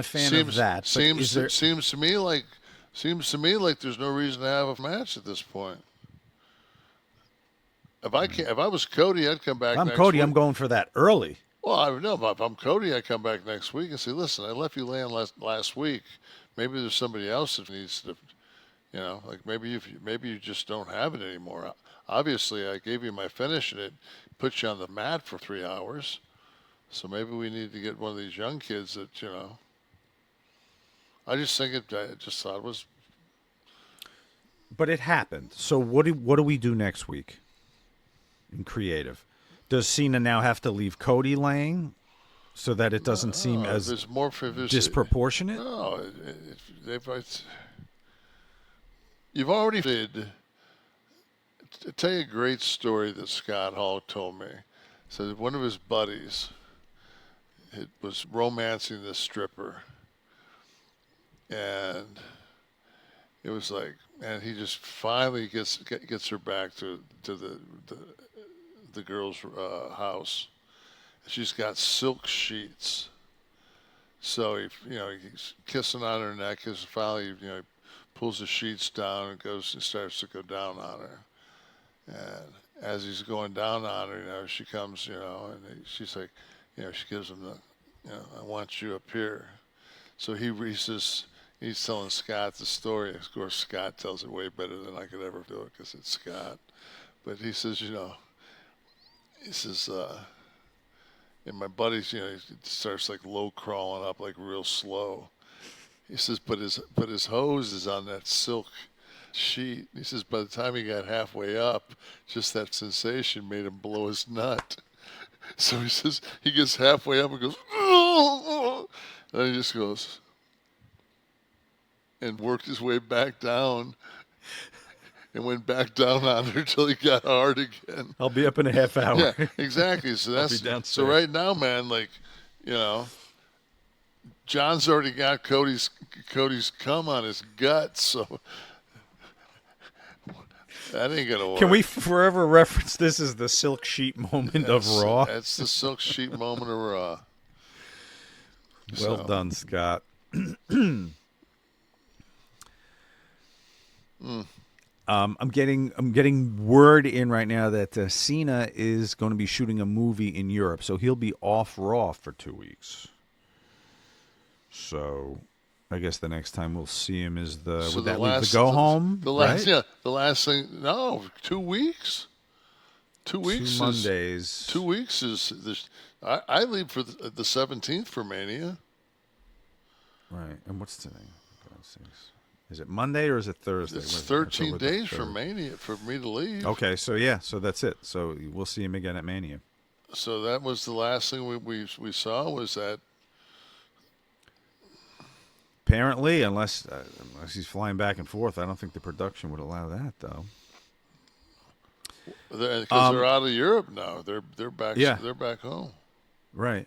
a fan of that. But is there? seems to me like there's no reason to have a match at this point. If I was Cody, I'd come If back I'm next Cody, I'm week. going for that early. Well, I don't know. If I'm Cody, I come back next week and say, "Listen, I left you laying last week. Maybe there's somebody else that needs to, like maybe you just don't have it anymore. Obviously, I gave you my finish and it put you on the mat for 3 hours. So maybe we need to get one of these young kids that I just think it. I just thought it was. But it happened. So what do we do next week in creative? Does Cena now have to leave Cody laying so that it doesn't seem If as it's more if it's, disproportionate? no, you've already did. To tell you a great story that Scott Hall told me. So one of his buddies was romancing this stripper, and it was like, and he just finally gets her back to the girl's house. She's got silk sheets. So he's kissing on her neck. His finally, he pulls the sheets down and starts to go down on her. And as he's going down on her, she comes, and she's like, she gives him I want you up here. So he says, he's telling Scott the story. Of course, Scott tells it way better than I could ever do it because it's Scott. But he says, he says, and my buddy's, he starts like low crawling up, like real slow. He says, but his hose is on that silk sheet. He says, by the time he got halfway up, just that sensation made him blow his nut. So he says, he gets halfway up and goes, oh, and then he just goes, and worked his way back down and went back down on her till he got hard again. I'll be up in a half hour. Yeah, exactly. So so right now, man, like, John's already got Cody's cum on his gut, so that ain't gonna work. Can we forever reference this as the silk sheet moment of Raw? That's the silk sheet moment of Raw. Well done, Scott. I'm getting word in right now that Cena is going to be shooting a movie in Europe, so he'll be off Raw for 2 weeks. So I guess the next time we'll see him is the go home. The last, right? the last thing. No, 2 weeks. 2 weeks. 2 Mondays. 2 weeks is this. I leave for the 17th for Mania. Right, and what's today? Is it Monday or is it Thursday? It's 13 days for Mania for me to leave. Okay, so that's it. So we'll see him again at Mania. So that was the last thing we saw was that. Apparently, unless he's flying back and forth, I don't think the production would allow that, though. Because they're out of Europe now. They're back. Yeah. They're back home. Right.